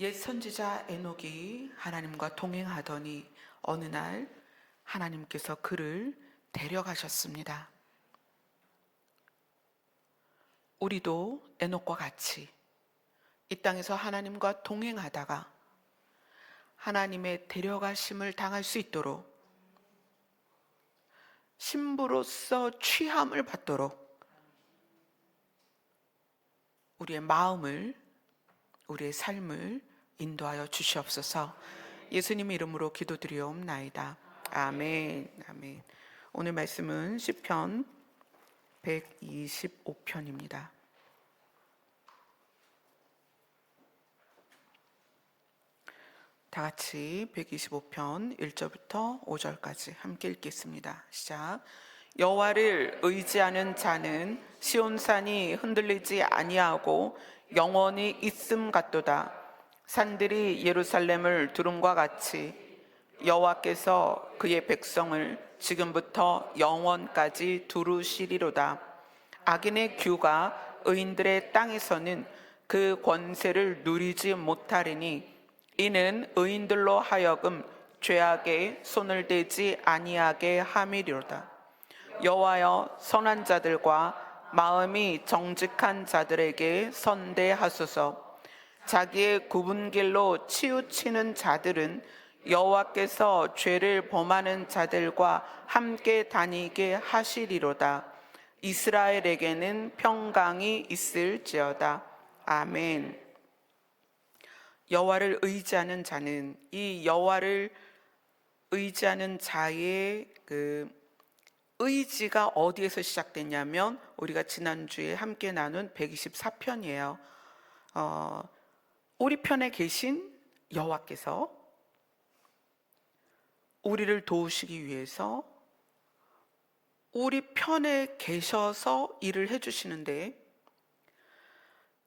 옛 선지자 에녹이 하나님과 동행하더니 어느 날 하나님께서 그를 데려가셨습니다. 우리도 에녹과 같이 이 땅에서 하나님과 동행하다가 하나님의 데려가심을 당할 수 있도록, 신부로서 취함을 받도록 우리의 마음을, 우리의 삶을 인도하여 주시옵소서. 예수님 이름으로 기도드리옵나이다. 아멘. 아멘. 오늘 말씀은 시편 125편입니다. 다 같이 125편 1절부터 5절까지 함께 읽겠습니다. 시작. 여호와를 의지하는 자는 시온산이 흔들리지 아니하고 영원히 있음 같도다. 산들이 예루살렘을 두름과 같이 여호와께서 그의 백성을 지금부터 영원까지 두루시리로다. 악인의 규가 의인들의 땅에서는 그 권세를 누리지 못하리니 이는 의인들로 하여금 죄악에 손을 대지 아니하게 함이리로다. 여호와여, 선한 자들과 마음이 정직한 자들에게 선대하소서. 자기의 굽은 길로 치우치는 자들은 여호와께서 죄를 범하는 자들과 함께 다니게 하시리로다. 이스라엘에게는 평강이 있을지어다. 아멘. 여호와를 의지하는 자는, 이 여호와를 의지하는 자의 의지가 어디에서 시작됐냐면 우리가 지난주에 함께 나눈 124편이에요. 우리 편에 계신 여호와께서 우리를 도우시기 위해서 우리 편에 계셔서 일을 해주시는데,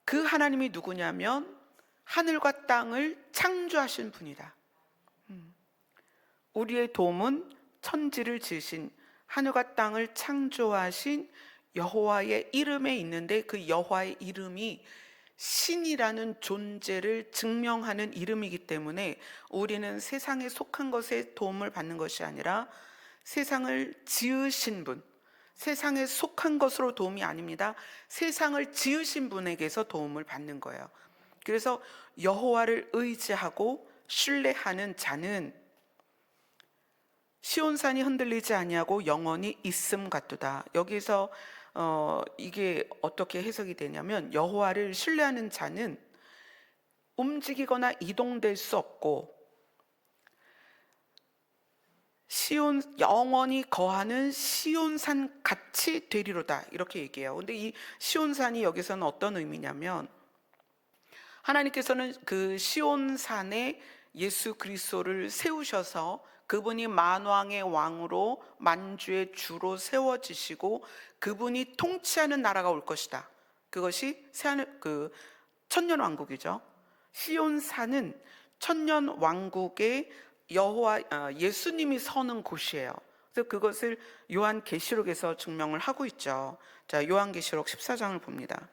그 하나님이 누구냐면 하늘과 땅을 창조하신 분이다. 우리의 도움은 천지를 지으신, 하늘과 땅을 창조하신 여호와의 이름에 있는데, 그 여호와의 이름이 신이라는 존재를 증명하는 이름이기 때문에 우리는 세상에 속한 것에 도움을 받는 것이 아니라 세상을 지으신 분, 세상에 속한 것으로 도움이 아닙니다. 세상을 지으신 분에게서 도움을 받는 거예요. 그래서 여호와를 의지하고 신뢰하는 자는 시온산이 흔들리지 아니하고 영원히 있음 같도다. 여기서 이게 어떻게 해석이 되냐면, 여호와를 신뢰하는 자는 움직이거나 이동될 수 없고 영원히 거하는 시온산 같이 되리로다, 이렇게 얘기해요. 근데 이 시온산이 여기서는 어떤 의미냐면, 하나님께서는 그 시온산에 예수 그리스도를 세우셔서 그분이 만왕의 왕으로 만주의 주로 세워지시고 그분이 통치하는 나라가 올 것이다. 그것이 천년 왕국이죠. 시온산은 천년 왕국의 예수님이 서는 곳이에요. 그래서 그것을 요한계시록에서 증명을 하고 있죠. 자, 요한계시록 14장을 봅니다.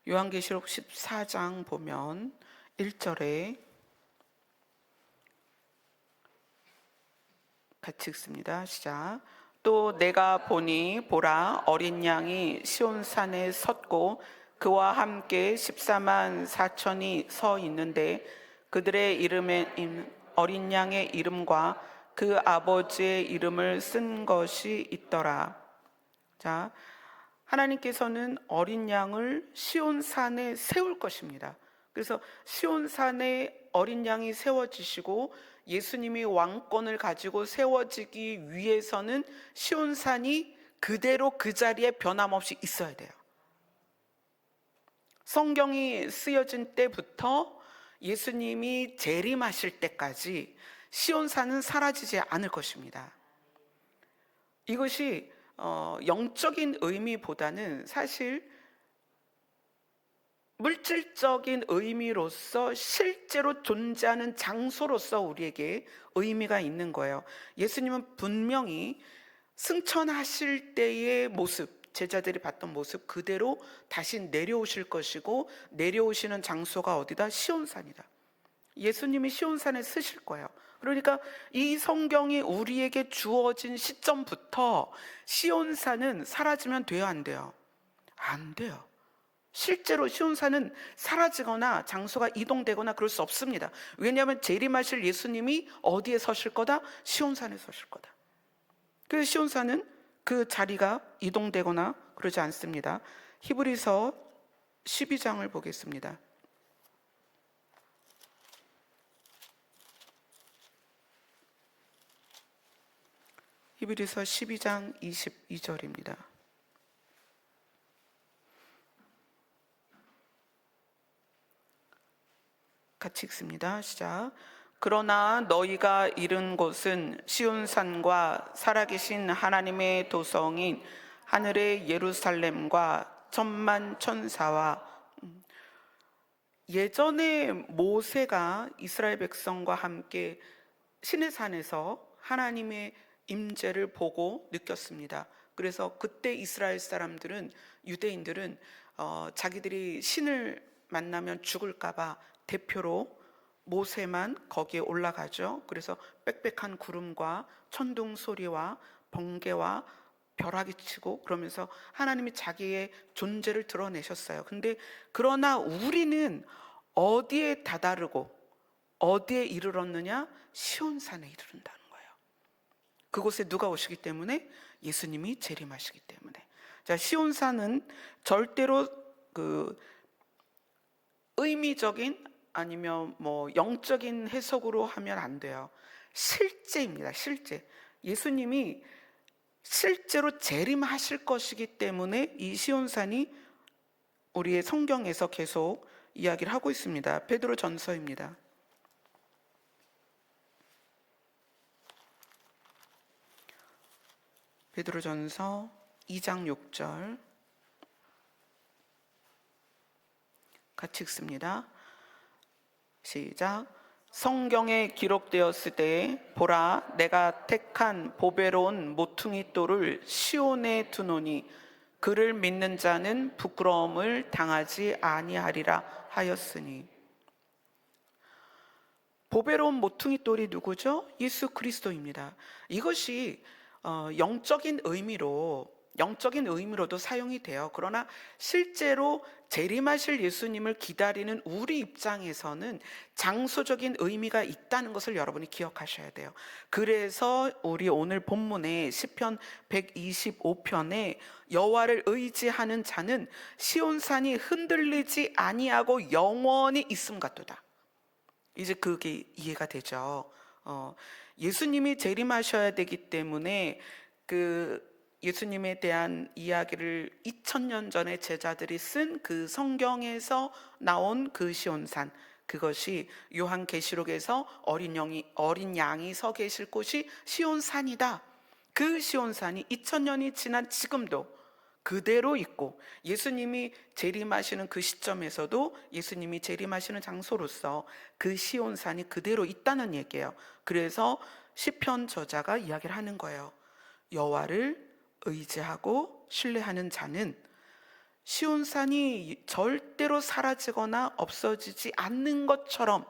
요한계시록 14장 보면 1절에 같이 읽습니다. 시작. 또 내가 보니 보라, 어린 양이 시온산에 섰고 그와 함께 14만 4천이 서 있는데 그들의 이름에 어린 양의 이름과 그 아버지의 이름을 쓴 것이 있더라. 자, 하나님께서는 어린 양을 시온산에 세울 것입니다. 그래서 시온산에 어린 양이 세워지시고 예수님이 왕권을 가지고 세워지기 위해서는 시온산이 그대로 그 자리에 변함없이 있어야 돼요. 성경이 쓰여진 때부터 예수님이 재림하실 때까지 시온산은 사라지지 않을 것입니다. 이것이 영적인 의미보다는 사실 물질적인 의미로서 실제로 존재하는 장소로서 우리에게 의미가 있는 거예요. 예수님은 분명히 승천하실 때의 모습, 제자들이 봤던 모습 그대로 다시 내려오실 것이고, 내려오시는 장소가 어디다? 시온산이다. 예수님이 시온산에 쓰실 거예요. 그러니까 이 성경이 우리에게 주어진 시점부터 시온산은 사라지면 돼요, 안 돼요? 안 돼요. 실제로 시온산은 사라지거나 장소가 이동되거나 그럴 수 없습니다. 왜냐하면 재림하실 예수님이 어디에 서실 거다? 시온산에 서실 거다. 그래서 시온산은 그 자리가 이동되거나 그러지 않습니다. 히브리서 12장을 보겠습니다. 히브리서 12장 22절입니다. 같이 읽습니다. 시작. 그러나 너희가 이른 곳은 시온산과 살아계신 하나님의 도성인 하늘의 예루살렘과 천만 천사와. 예전에 모세가 이스라엘 백성과 함께 시내산에서 하나님의 임재를 보고 느꼈습니다. 그래서 그때 이스라엘 사람들은, 유대인들은 자기들이 신을 만나면 죽을까봐 대표로 모세만 거기에 올라가죠. 그래서 빽빽한 구름과 천둥 소리와 번개와 벼락이 치고 그러면서 하나님이 자기의 존재를 드러내셨어요. 근데 그러나 우리는 어디에 다다르고 어디에 이르렀느냐? 시온산에 이르른다는 거예요. 그곳에 누가 오시기 때문에? 예수님이 재림하시기 때문에. 자, 시온산은 절대로 그 의미적인 아니면 뭐 영적인 해석으로 하면 안 돼요. 실제입니다. 실제. 예수님이 실제로 재림하실 것이기 때문에 이 시온산이 우리의 성경에서 계속 이야기를 하고 있습니다. 베드로전서입니다. 베드로전서 2장 6절 같이 읽습니다. 시작. 성경에 기록되었을 때 보라 내가 택한 보배로운 모퉁이 돌을 시온에 두노니 그를 믿는 자는 부끄러움을 당하지 아니하리라 하였으니. 보배로운 모퉁이 돌이 누구죠? 예수 그리스도입니다. 이것이 영적인 의미로도 사용이 돼요. 그러나 실제로 재림하실 예수님을 기다리는 우리 입장에서는 장소적인 의미가 있다는 것을 여러분이 기억하셔야 돼요. 그래서 우리 오늘 본문의 시편 125편에 여호와를 의지하는 자는 시온산이 흔들리지 아니하고 영원히 있음 같도다. 이제 그게 이해가 되죠. 예수님이 재림하셔야 되기 때문에 그 예수님에 대한 이야기를 2000년 전에 제자들이 쓴 그 성경에서 나온 그 시온산, 그것이 요한계시록에서 어린 양이 서 계실 곳이 시온산이다. 그 시온산이 2000년이 지난 지금도 그대로 있고, 예수님이 재림하시는 그 시점에서도 예수님이 재림하시는 장소로서 그 시온산이 그대로 있다는 얘기예요. 그래서 시편 저자가 이야기를 하는 거예요. 여호와를 의지하고 신뢰하는 자는 시온산이 절대로 사라지거나 없어지지 않는 것처럼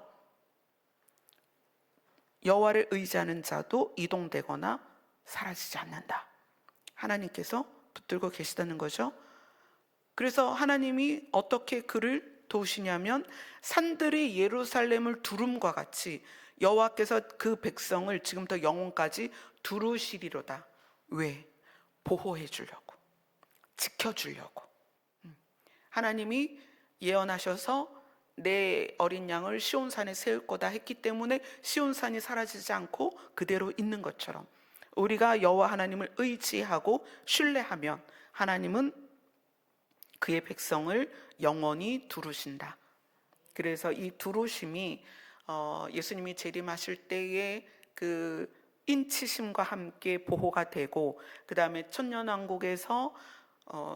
여호와를 의지하는 자도 이동되거나 사라지지 않는다. 하나님께서 붙들고 계시다는 거죠. 그래서 하나님이 어떻게 그를 도우시냐면 산들이 예루살렘을 두름과 같이 여호와께서 그 백성을 지금부터 영원까지 두루시리로다. 왜? 보호해 주려고, 지켜주려고. 하나님이 예언하셔서 내 어린 양을 시온산에 세울 거다 했기 때문에 시온산이 사라지지 않고 그대로 있는 것처럼 우리가 여호와 하나님을 의지하고 신뢰하면 하나님은 그의 백성을 영원히 두루신다. 그래서 이 두루심이 예수님이 재림하실 때의 그 인치심과 함께 보호가 되고, 그 다음에 천년왕국에서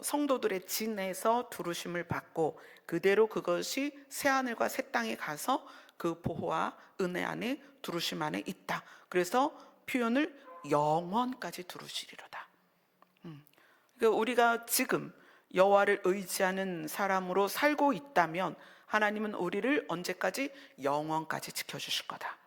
성도들의 진에서 두루심을 받고 그대로 그것이 새하늘과 새 땅에 가서 그 보호와 은혜 안에 두루심 안에 있다. 그래서 표현을 영원까지 두루시리로다. 그러니까 우리가 지금 여호와를 의지하는 사람으로 살고 있다면 하나님은 우리를 언제까지? 영원까지 지켜주실 거다.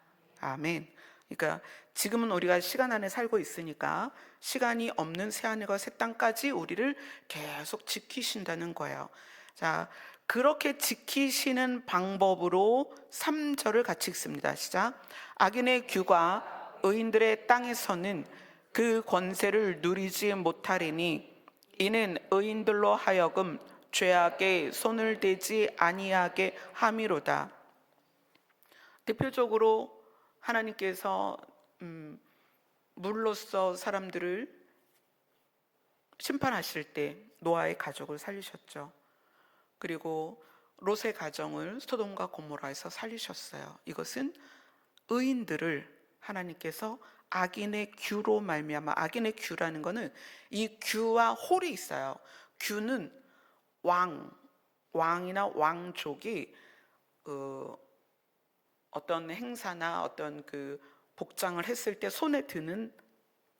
아멘. 그러니까 지금은 우리가 시간 안에 살고 있으니까 시간이 없는 새하늘과 새 땅까지 우리를 계속 지키신다는 거예요. 자, 그렇게 지키시는 방법으로 3절을 같이 읽습니다. 시작. 악인의 규가 의인들의 땅에서는 그 권세를 누리지 못하리니 이는 의인들로 하여금 죄악에 손을 대지 아니하게 함이로다. 대표적으로 하나님께서 물로써 사람들을 심판하실 때 노아의 가족을 살리셨죠. 그리고 롯의 가정을 소돔과 고모라에서 살리셨어요. 이것은 의인들을 하나님께서 악인의 규로 말미암아, 악인의 규라는 것은 이 규와 홀이 있어요. 규는 왕이나 왕족이 어떤 행사나 어떤 그 복장을 했을 때 손에 드는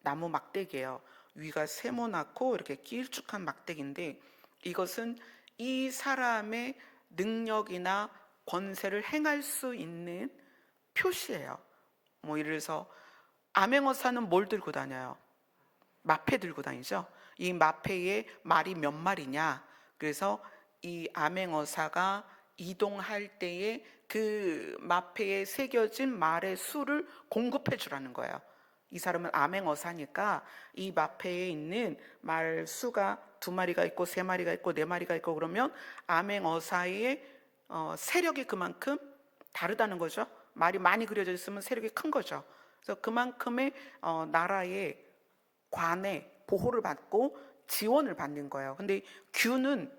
나무 막대기예요. 위가 세모나고 이렇게 길쭉한 막대기인데 이것은 이 사람의 능력이나 권세를 행할 수 있는 표시예요. 뭐 예를 들어서 암행어사는 뭘 들고 다녀요? 마패 들고 다니죠. 이 마패에 말이 몇 마리냐. 그래서 이 암행어사가 이동할 때에 그 마패에 새겨진 말의 수를 공급해 주라는 거예요. 이 사람은 암행어사니까 이 마패에 있는 말 수가 2마리가 있고 3마리가 있고 4마리가 있고 그러면 암행어사의 세력이 그만큼 다르다는 거죠. 말이 많이 그려져 있으면 세력이 큰 거죠. 그래서 그만큼의 나라의 관의 보호를 받고 지원을 받는 거예요. 근데 규는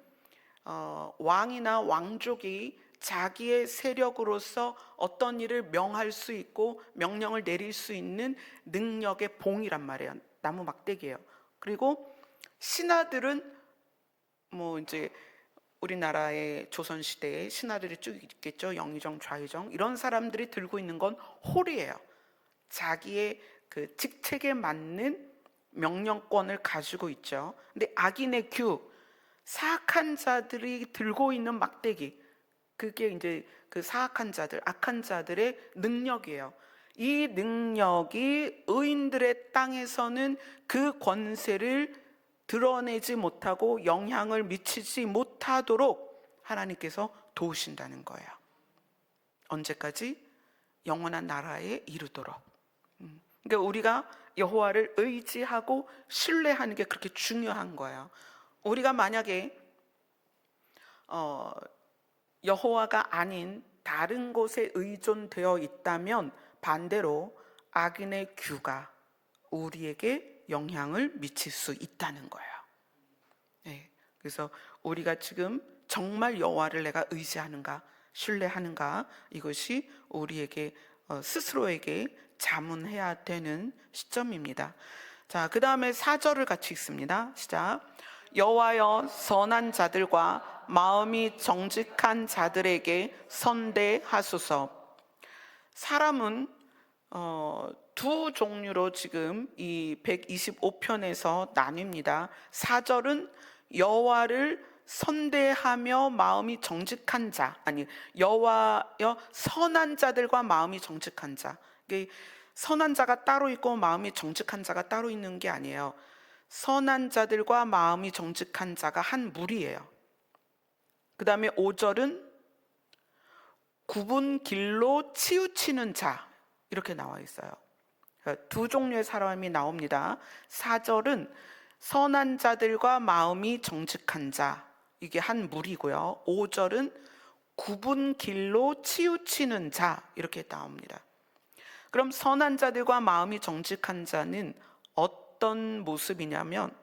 왕이나 왕족이 자기의 세력으로서 어떤 일을 명할 수 있고 명령을 내릴 수 있는 능력의 봉이란 말이에요. 나무 막대기예요. 그리고 신하들은 뭐 이제 우리나라의 조선시대에 신하들이 쭉 있겠죠. 영의정, 좌의정 이런 사람들이 들고 있는 건 홀이에요. 자기의 그 직책에 맞는 명령권을 가지고 있죠. 근데 악인의 규, 사악한 자들이 들고 있는 막대기, 그게 이제 그 사악한 자들, 악한 자들의 능력이에요. 이 능력이 의인들의 땅에서는 그 권세를 드러내지 못하고 영향을 미치지 못하도록 하나님께서 도우신다는 거예요. 언제까지? 영원한 나라에 이르도록. 그러니까 우리가 여호와를 의지하고 신뢰하는 게 그렇게 중요한 거예요. 우리가 만약에 여호와가 아닌 다른 곳에 의존되어 있다면 반대로 악인의 규가 우리에게 영향을 미칠 수 있다는 거예요. 네, 그래서 우리가 지금 정말 여호와를 내가 의지하는가, 신뢰하는가, 이것이 우리에게 스스로에게 자문해야 되는 시점입니다. 자, 그 다음에 4절을 같이 읽습니다. 시작. 여호와여 선한 자들과 마음이 정직한 자들에게 선대하소서. 사람은 두 종류로 지금 이 125편에서 나뉩니다. 4절은 여호와를 선대하며 마음이 정직한 자, 아니 여호와여 선한 자들과 마음이 정직한 자. 선한 자가 따로 있고 마음이 정직한 자가 따로 있는 게 아니에요. 선한 자들과 마음이 정직한 자가 한 무리예요. 그 다음에 5절은 굽은 길로 치우치는 자, 이렇게 나와 있어요. 두 종류의 사람이 나옵니다. 4절은 선한 자들과 마음이 정직한 자, 이게 한 무리고요. 5절은 굽은 길로 치우치는 자, 이렇게 나옵니다. 그럼 선한 자들과 마음이 정직한 자는 어떤 모습이냐면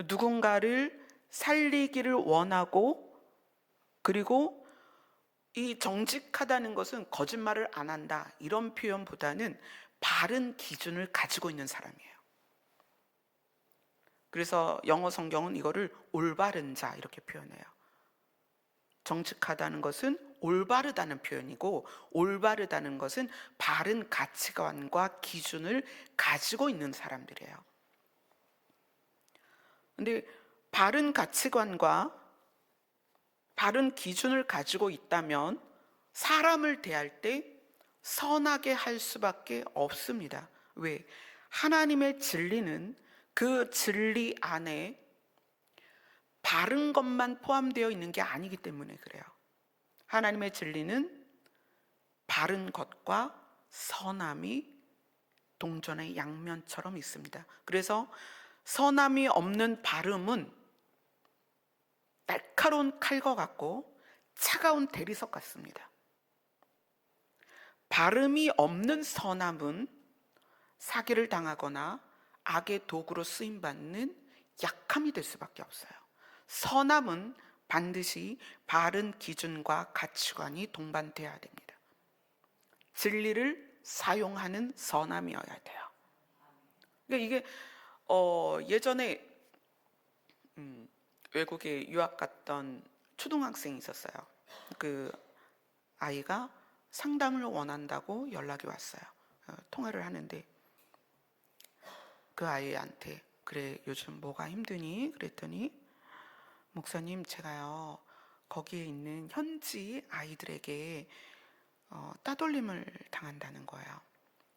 누군가를 살리기를 원하고, 그리고 이 정직하다는 것은 거짓말을 안 한다 이런 표현보다는 바른 기준을 가지고 있는 사람이에요. 그래서 영어 성경은 이거를 올바른 자 이렇게 표현해요. 정직하다는 것은 올바르다는 표현이고, 올바르다는 것은 바른 가치관과 기준을 가지고 있는 사람들이에요. 근데 바른 가치관과 바른 기준을 가지고 있다면 사람을 대할 때 선하게 할 수밖에 없습니다. 왜? 하나님의 진리는 그 진리 안에 바른 것만 포함되어 있는 게 아니기 때문에 그래요. 하나님의 진리는 바른 것과 선함이 동전의 양면처럼 있습니다. 그래서 선함이 없는 바름은 날카로운 칼과 같고 차가운 대리석 같습니다. 바름이 없는 선함은 사기를 당하거나 악의 도구로 쓰임받는 약함이 될 수밖에 없어요. 선함은 반드시 바른 기준과 가치관이 동반되어야 됩니다. 진리를 사용하는 선함이어야 돼요. 그러니까 이게 예전에 외국에 유학 갔던 초등학생이 있었어요. 그 아이가 상담을 원한다고 연락이 왔어요. 통화를 하는데 그 아이한테 그래 요즘 뭐가 힘드니? 그랬더니 목사님 제가요 거기에 있는 현지 아이들에게 따돌림을 당한다는 거예요.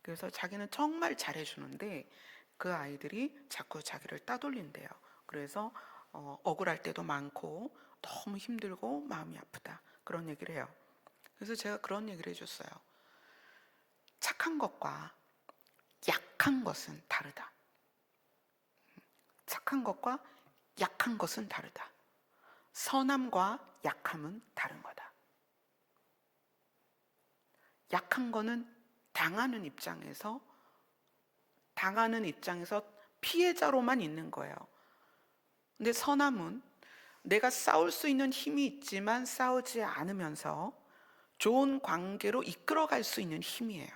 그래서 자기는 정말 잘해주는데 그 아이들이 자꾸 자기를 따돌린대요. 그래서 억울할 때도 많고 너무 힘들고 마음이 아프다 그런 얘기를 해요. 그래서 제가 그런 얘기를 해줬어요. 착한 것과 약한 것은 다르다. 착한 것과 약한 것은 다르다. 선함과 약함은 다른 거다. 약한 거는 당하는 입장에서 피해자로만 있는 거예요. 근데 선함은 내가 싸울 수 있는 힘이 있지만 싸우지 않으면서 좋은 관계로 이끌어갈 수 있는 힘이에요.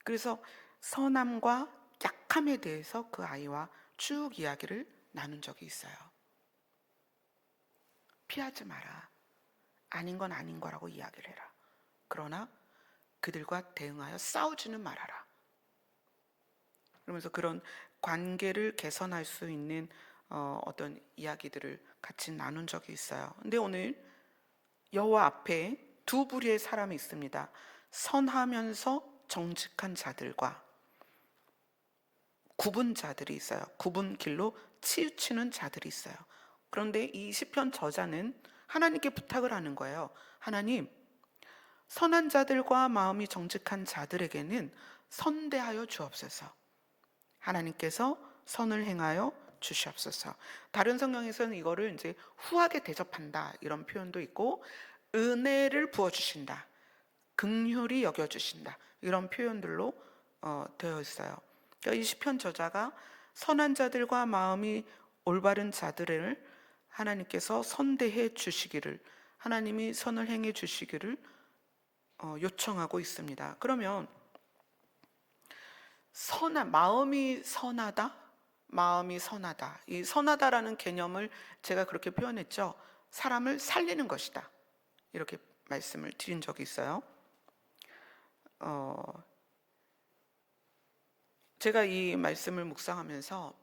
그래서 선함과 약함에 대해서 그 아이와 쭉 이야기를 나눈 적이 있어요. 피하지 마라. 아닌 건 아닌 거라고 이야기를 해라. 그러나 그들과 대응하여 싸우지는 말아라. 그러면서 그런 관계를 개선할 수 있는 어떤 이야기들을 같이 나눈 적이 있어요. 근데 오늘 여호와 앞에 두 부류의 사람이 있습니다. 선하면서 정직한 자들과 굽은 자들이 있어요. 굽은 길로 치우치는 자들이 있어요. 그런데 이 시편 저자는 하나님께 부탁을 하는 거예요. 하나님, 선한 자들과 마음이 정직한 자들에게는 선대하여 주옵소서. 하나님께서 선을 행하여 주시옵소서. 다른 성경에서는 이거를 이제 후하게 대접한다 이런 표현도 있고, 은혜를 부어 주신다, 긍휼히 여겨 주신다 이런 표현들로 되어 있어요. 그러니까 이 시편 저자가 선한 자들과 마음이 올바른 자들을 하나님께서 선대해 주시기를, 하나님이 선을 행해 주시기를 요청하고 있습니다. 그러면 마음이 선하다? 마음이 선하다. 이 선하다라는 개념을 제가 그렇게 표현했죠. 사람을 살리는 것이다. 이렇게 말씀을 드린 적이 있어요. 제가 이 말씀을 묵상하면서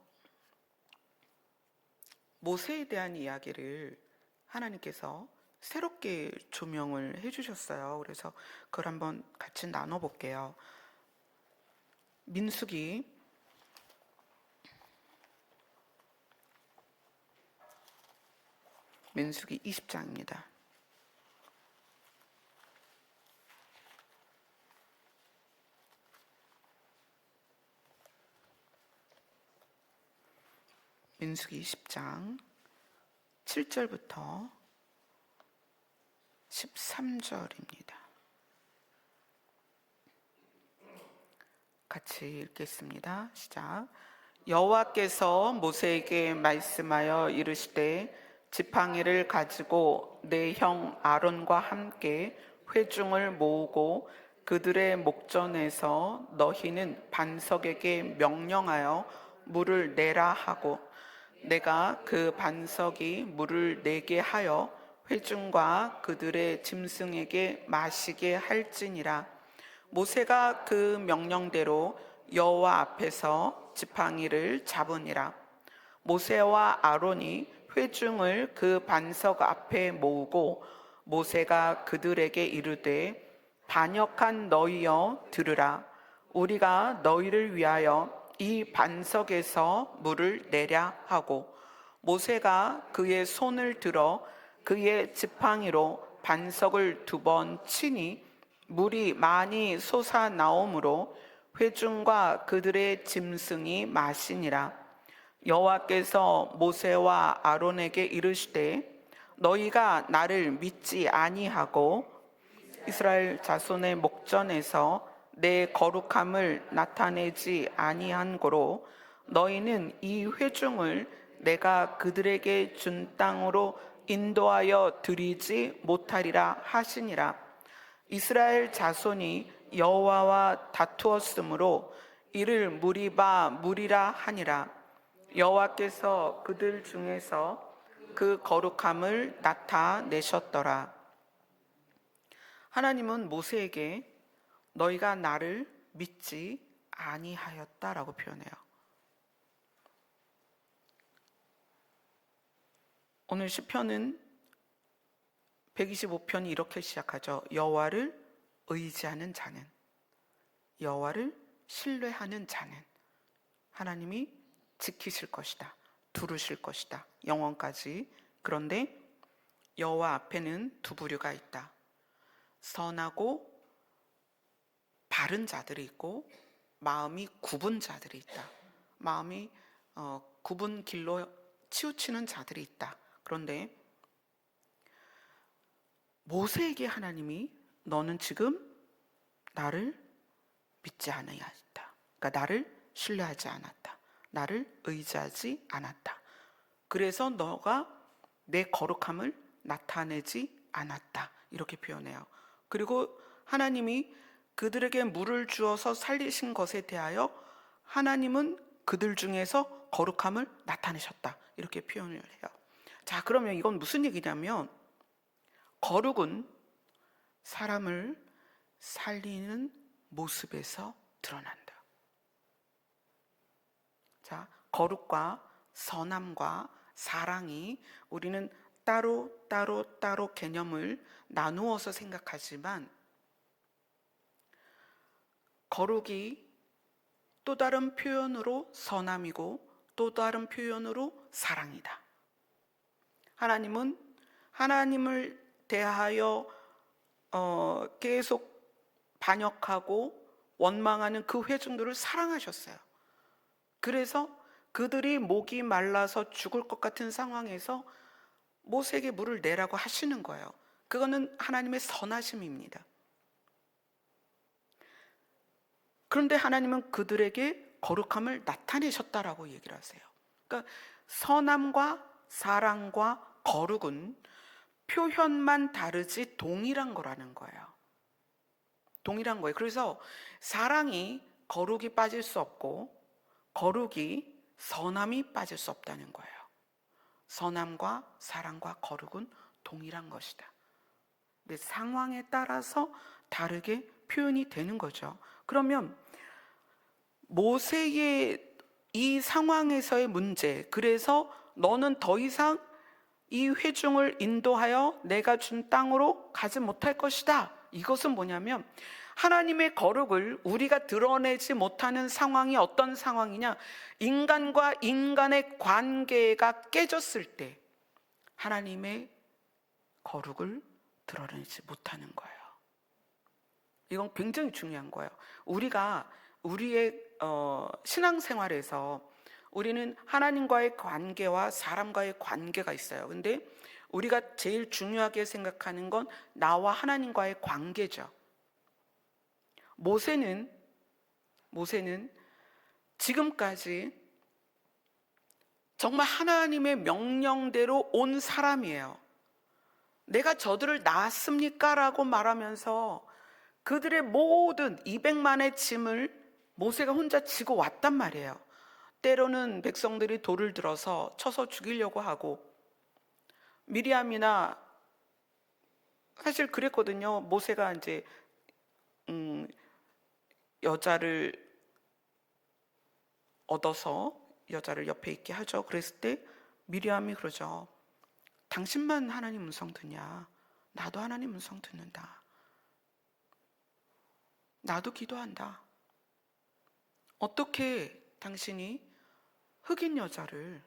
모세에 대한 이야기를 하나님께서 새롭게 조명을 해주셨어요. 그래서 그걸 한번 같이 나눠볼게요. 민수기 20장입니다. 민수기 20장 7절부터 13절입니다. 같이 읽겠습니다. 시작. 여호와께서 모세에게 말씀하여 이르시되 지팡이를 가지고 내 형 아론과 함께 회중을 모으고 그들의 목전에서 너희는 반석에게 명령하여 물을 내라 하고 내가 그 반석이 물을 내게 하여 회중과 그들의 짐승에게 마시게 할지니라. 모세가 그 명령대로 여호와 앞에서 지팡이를 잡으니라. 모세와 아론이 회중을 그 반석 앞에 모으고 모세가 그들에게 이르되 반역한 너희여 들으라. 우리가 너희를 위하여 이 반석에서 물을 내랴 하고 모세가 그의 손을 들어 그의 지팡이로 반석을 2번 치니 물이 많이 솟아나오므로 회중과 그들의 짐승이 마시니라. 여호와께서 모세와 아론에게 이르시되 너희가 나를 믿지 아니하고 이스라엘 자손의 목전에서 내 거룩함을 나타내지 아니한 고로 너희는 이 회중을 내가 그들에게 준 땅으로 인도하여 드리지 못하리라 하시니라. 이스라엘 자손이 여호와와 다투었으므로 이를 무리바 무리라 하니라. 여호와께서 그들 중에서 그 거룩함을 나타내셨더라. 하나님은 모세에게 너희가 나를 믿지 아니하였다라고 표현해요. 오늘 시편은 125편이 이렇게 시작하죠. 여호와를 의지하는 자는, 여호와를 신뢰하는 자는 하나님이 지키실 것이다, 두르실 것이다, 영원까지. 그런데 여호와 앞에는 2 부류가 있다. 선하고 바른 자들이 있고 마음이 굽은 자들이 있다. 마음이 굽은 길로 치우치는 자들이 있다. 그런데 모세에게 하나님이 너는 지금 나를 믿지 않았다. 그러니까 나를 신뢰하지 않았다. 나를 의지하지 않았다. 그래서 너가 내 거룩함을 나타내지 않았다. 이렇게 표현해요. 그리고 하나님이 그들에게 물을 주어서 살리신 것에 대하여 하나님은 그들 중에서 거룩함을 나타내셨다. 이렇게 표현을 해요. 자, 그러면 이건 무슨 얘기냐면 거룩은 사람을 살리는 모습에서 드러난다. 자, 거룩과 선함과 사랑이 우리는 따로 개념을 나누어서 생각하지만 거룩이 또 다른 표현으로 선함이고 또 다른 표현으로 사랑이다. 하나님은 하나님을 대하여 계속 반역하고 원망하는 그 회중들을 사랑하셨어요. 그래서 그들이 목이 말라서 죽을 것 같은 상황에서 모세에게 물을 내라고 하시는 거예요. 그거는 하나님의 선하심입니다. 그런데 하나님은 그들에게 거룩함을 나타내셨다라고 얘기를 하세요. 그러니까 선함과 사랑과 거룩은 표현만 다르지 동일한 거라는 거예요. 동일한 거예요. 그래서 사랑이 거룩이 빠질 수 없고 거룩이 선함이 빠질 수 없다는 거예요. 선함과 사랑과 거룩은 동일한 것이다. 근데 상황에 따라서 다르게 표현이 되는 거죠. 그러면 모세의 이 상황에서의 문제, 그래서 너는 더 이상 이 회중을 인도하여 내가 준 땅으로 가지 못할 것이다. 이것은 뭐냐면 하나님의 거룩을 우리가 드러내지 못하는 상황이 어떤 상황이냐? 인간과 인간의 관계가 깨졌을 때 하나님의 거룩을 드러내지 못하는 거예요. 이건 굉장히 중요한 거예요. 우리가 우리의 신앙생활에서 우리는 하나님과의 관계와 사람과의 관계가 있어요. 근데 우리가 제일 중요하게 생각하는 건 나와 하나님과의 관계죠. 모세는 지금까지 정말 하나님의 명령대로 온 사람이에요. 내가 저들을 낳았습니까? 라고 말하면서 그들의 모든 200만의 짐을 모세가 혼자 지고 왔단 말이에요. 때로는 백성들이 돌을 들어서 쳐서 죽이려고 하고, 미리암이나 사실 그랬거든요. 모세가 이제 여자를 얻어서 여자를 옆에 있게 하죠. 그랬을 때 미리암이 그러죠. 당신만 하나님 음성 듣냐? 나도 하나님 음성 듣는다. 나도 기도한다. 어떻게 당신이 흑인 여자를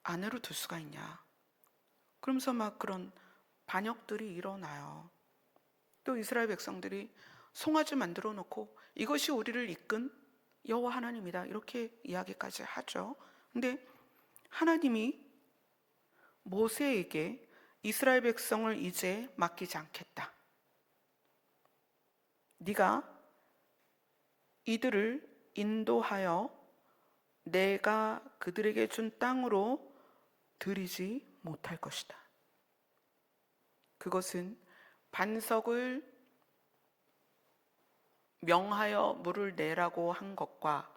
아내로 둘 수가 있냐? 그러면서 막 그런 반역들이 일어나요. 또 이스라엘 백성들이 송아지 만들어 놓고 이것이 우리를 이끈 여호와 하나님이다, 이렇게 이야기까지 하죠. 근데 하나님이 모세에게 이스라엘 백성을 이제 맡기지 않겠다. 네가 이들을 인도하여 내가 그들에게 준 땅으로 들이지 못할 것이다. 그것은 반석을 명하여 물을 내라고 한 것과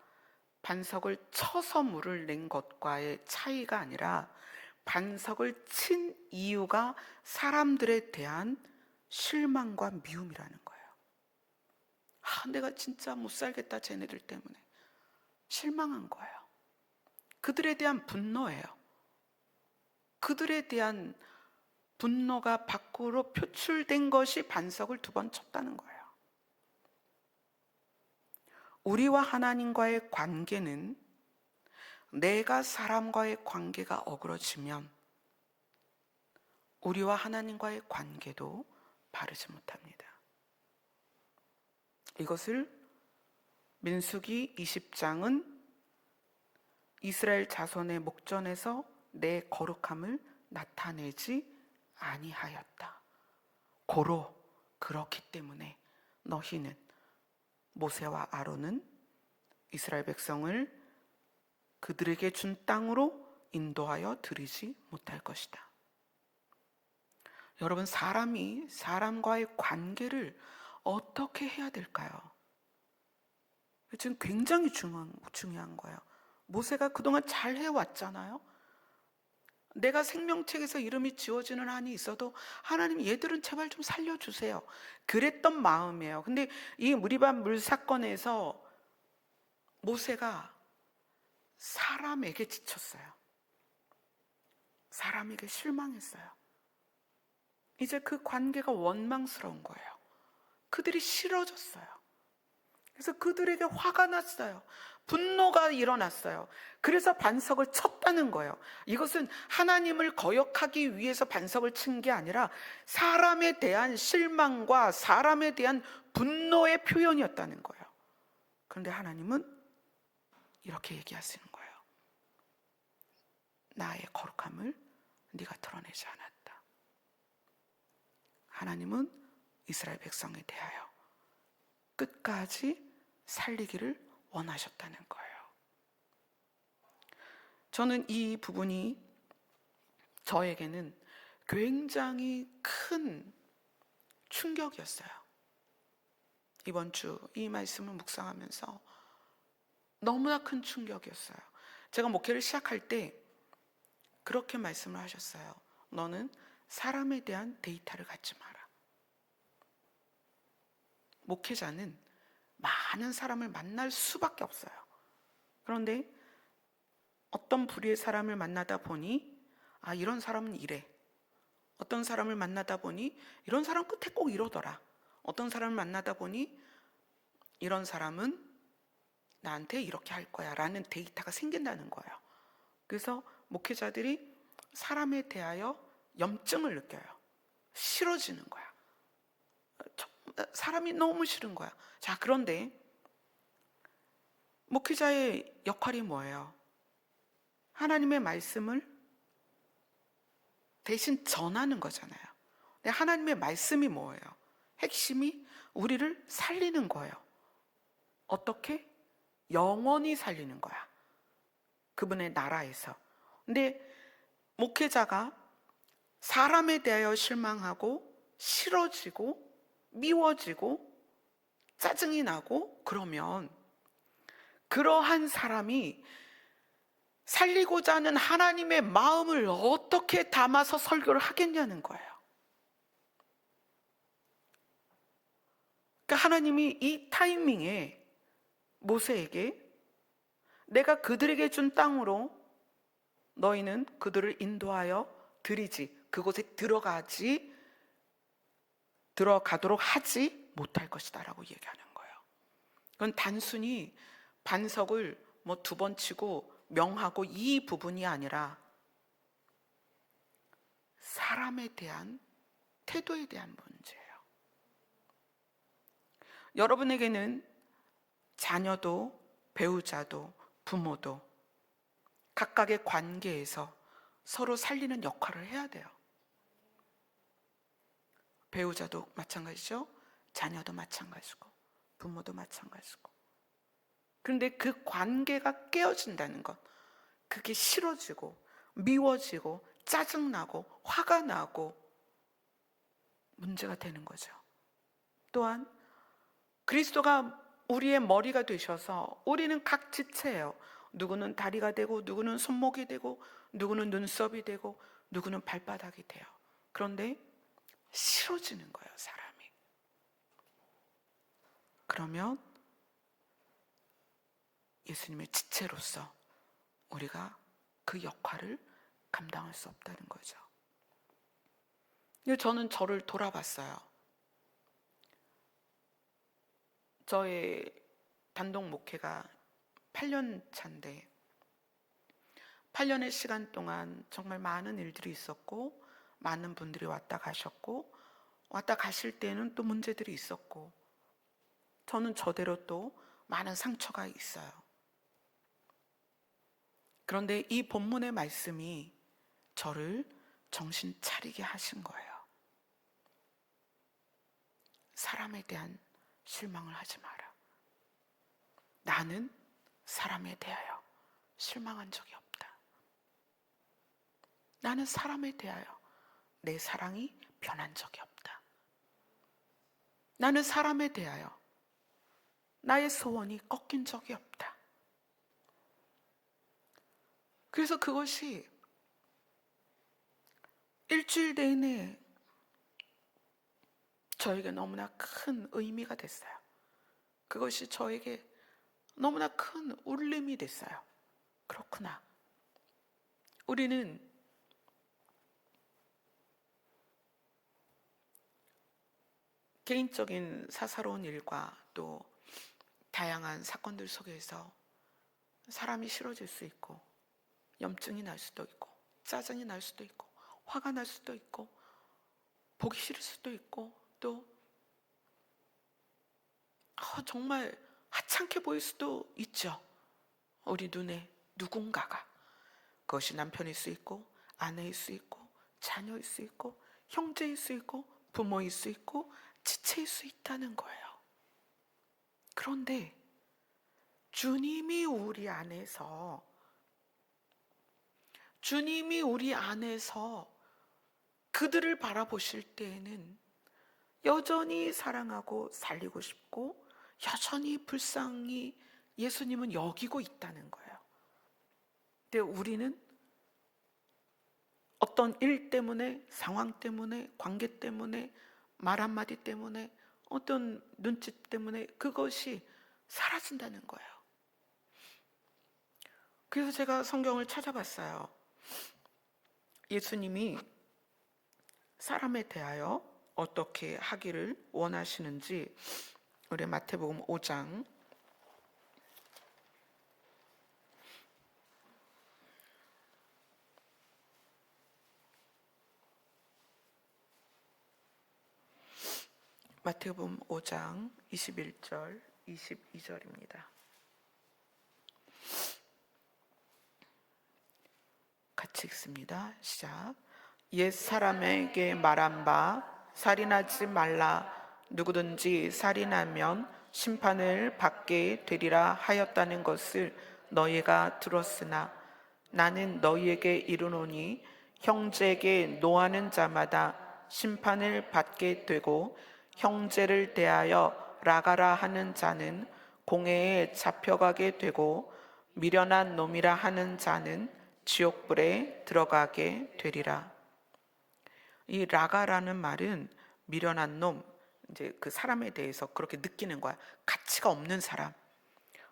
반석을 쳐서 물을 낸 것과의 차이가 아니라 반석을 친 이유가 사람들에 대한 실망과 미움이라는 거예요. 내가 진짜 못 살겠다, 쟤네들 때문에. 실망한 거예요. 그들에 대한 분노예요. 그들에 대한 분노가 밖으로 표출된 것이 반석을 2번 쳤다는 거예요. 우리와 하나님과의 관계는, 내가 사람과의 관계가 어그러지면 우리와 하나님과의 관계도 바르지 못합니다. 이것을 민수기 20장은 이스라엘 자손의 목전에서 내 거룩함을 나타내지 아니하였다. 고로 그렇기 때문에 너희는, 모세와 아론은 이스라엘 백성을 그들에게 준 땅으로 인도하여 들이지 못할 것이다. 여러분, 사람이 사람과의 관계를 어떻게 해야 될까요? 지금 굉장히 중요한 거예요. 모세가 그동안 잘 해왔잖아요. 내가 생명책에서 이름이 지워지는 한이 있어도 하나님, 얘들은 제발 좀 살려주세요, 그랬던 마음이에요. 근데 이 무리반 물 사건에서 모세가 사람에게 지쳤어요. 사람에게 실망했어요. 이제 그 관계가 원망스러운 거예요. 그들이 싫어졌어요. 그래서 그들에게 화가 났어요. 분노가 일어났어요. 그래서 반석을 쳤다는 거예요. 이것은 하나님을 거역하기 위해서 반석을 친 게 아니라 사람에 대한 실망과 사람에 대한 분노의 표현이었다는 거예요. 그런데 하나님은 이렇게 얘기하시는 거예요. 나의 거룩함을 네가 드러내지 않았다. 하나님은 이스라엘 백성에 대하여 끝까지 살리기를 원하셨다는 거예요. 저는 이 부분이 저에게는 굉장히 큰 충격이었어요. 이번 주 이 말씀을 묵상하면서 너무나 큰 충격이었어요. 제가 목회를 시작할 때 그렇게 말씀을 하셨어요. 너는 사람에 대한 데이터를 갖지 마라. 목회자는 많은 사람을 만날 수밖에 없어요. 그런데 어떤 부류의 사람을 만나다 보니 이런 사람은 이래. 어떤 사람을 만나다 보니 이런 사람 끝에 꼭 이러더라. 어떤 사람을 만나다 보니 이런 사람은 나한테 이렇게 할 거야 라는 데이터가 생긴다는 거예요. 그래서 목회자들이 사람에 대하여 염증을 느껴요. 싫어지는 거야. 사람이 너무 싫은 거야. 자, 그런데 목회자의 역할이 뭐예요? 하나님의 말씀을 대신 전하는 거잖아요. 근데 하나님의 말씀이 뭐예요? 핵심이 우리를 살리는 거예요. 어떻게? 영원히 살리는 거야. 그분의 나라에서. 근데 목회자가 사람에 대하여 실망하고 싫어지고 미워지고 짜증이 나고 그러면 그러한 사람이 살리고자 하는 하나님의 마음을 어떻게 담아서 설교를 하겠냐는 거예요. 그러니까 하나님이 이 타이밍에 모세에게 내가 그들에게 준 땅으로 너희는 그들을 인도하여 들이지, 그곳에 들어가도록 하지 못할 것이다 라고 얘기하는 거예요. 그건 단순히 반석을 뭐 2번 치고 명하고 이 부분이 아니라 사람에 대한 태도에 대한 문제예요. 여러분에게는 자녀도 배우자도 부모도 각각의 관계에서 서로 살리는 역할을 해야 돼요. 배우자도 마찬가지죠. 자녀도 마찬가지고 부모도 마찬가지고. 그런데 그 관계가 깨어진다는 것, 그게 싫어지고 미워지고 짜증나고 화가 나고 문제가 되는 거죠. 또한 그리스도가 우리의 머리가 되셔서 우리는 각 지체예요. 누구는 다리가 되고 누구는 손목이 되고 누구는 눈썹이 되고 누구는 발바닥이 돼요. 그런데 싫어지는 거예요, 사람이. 그러면 예수님의 지체로서 우리가 그 역할을 감당할 수 없다는 거죠. 저는 저를 돌아봤어요. 저의 단독 목회가 8년 차인데 8년의 시간 동안 정말 많은 일들이 있었고 많은 분들이 왔다 가셨고 왔다 가실 때는 또 문제들이 있었고 저는 저대로 또 많은 상처가 있어요. 그런데 이 본문의 말씀이 저를 정신 차리게 하신 거예요. 사람에 대한 실망을 하지 마라. 나는 사람에 대하여 실망한 적이 없다. 나는 사람에 대하여 내 사랑이 변한 적이 없다. 나는 사람에 대하여 나의 소원이 꺾인 적이 없다. 그래서 그것이 일주일 내내 저에게 너무나 큰 의미가 됐어요. 그것이 저에게 너무나 큰 울림이 됐어요. 그렇구나. 우리는 개인적인 사사로운 일과 또 다양한 사건들 속에서 사람이 싫어질 수 있고 염증이 날 수도 있고 짜증이 날 수도 있고 화가 날 수도 있고 보기 싫을 수도 있고 또 정말 하찮게 보일 수도 있죠. 우리 눈에 누군가가, 그것이 남편일 수 있고 아내일 수 있고 자녀일 수 있고 형제일 수 있고 부모일 수 있고 지체일 수 있다는 거예요. 그런데 주님이 우리 안에서 그들을 바라보실 때에는 여전히 사랑하고 살리고 싶고 여전히 불쌍히 예수님은 여기고 있다는 거예요. 근데 우리는 어떤 일 때문에, 상황 때문에, 관계 때문에, 말 한마디 때문에, 어떤 눈짓 때문에 그것이 사라진다는 거예요. 그래서 제가 성경을 찾아봤어요. 예수님이 사람에 대하여 어떻게 하기를 원하시는지 우리 마태복음 5장 마태복음 5장 21절 22절입니다. 같이 읽습니다. 시작. 옛 사람에게 말한 바 살인하지 말라. 누구든지 살인하면 심판을 받게 되리라 하였다는 것을 너희가 들었으나 나는 너희에게 이르노니 형제에게 노하는 자마다 심판을 받게 되고 형제를 대하여 라가라 하는 자는 공회에 잡혀가게 되고 미련한 놈이라 하는 자는 지옥불에 들어가게 되리라. 이 라가라는 말은 미련한 놈, 이제 그 사람에 대해서 그렇게 느끼는 거야. 가치가 없는 사람,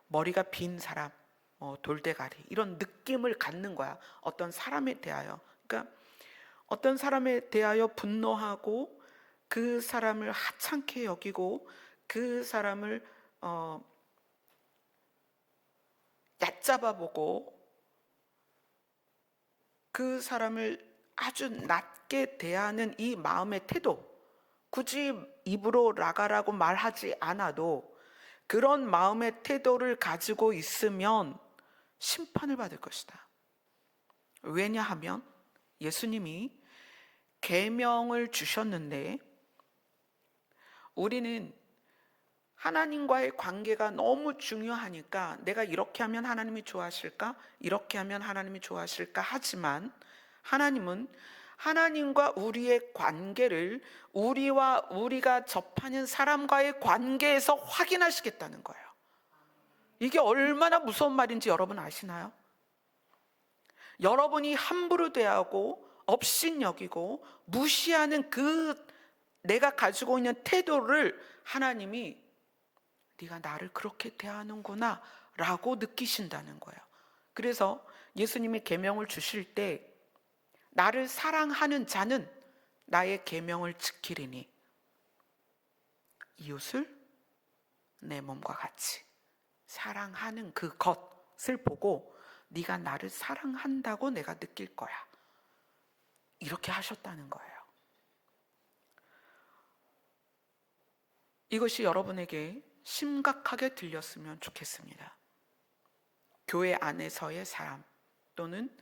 머리가 빈 사람, 돌대가리, 이런 느낌을 갖는 거야. 어떤 사람에 대하여. 그러니까 어떤 사람에 대하여 분노하고 그 사람을 하찮게 여기고 그 사람을 얕잡아 보고 그 사람을 아주 낮게 대하는 이 마음의 태도, 굳이 입으로 라가라고 말하지 않아도 그런 마음의 태도를 가지고 있으면 심판을 받을 것이다. 왜냐하면 예수님이 계명을 주셨는데 우리는 하나님과의 관계가 너무 중요하니까 내가 이렇게 하면 하나님이 좋아하실까? 이렇게 하면 하나님이 좋아하실까? 하지만 하나님은 하나님과 우리의 관계를 우리와 우리가 접하는 사람과의 관계에서 확인하시겠다는 거예요. 이게 얼마나 무서운 말인지 여러분 아시나요? 여러분이 함부로 대하고 업신여기고 무시하는 그 내가 가지고 있는 태도를 하나님이 네가 나를 그렇게 대하는구나 라고 느끼신다는 거예요. 그래서 예수님이 계명을 주실 때 나를 사랑하는 자는 나의 계명을 지키리니 이웃을 내 몸과 같이 사랑하는 그것을 보고 네가 나를 사랑한다고 내가 느낄 거야. 이렇게 하셨다는 거예요. 이것이 여러분에게 심각하게 들렸으면 좋겠습니다. 교회 안에서의 사람 또는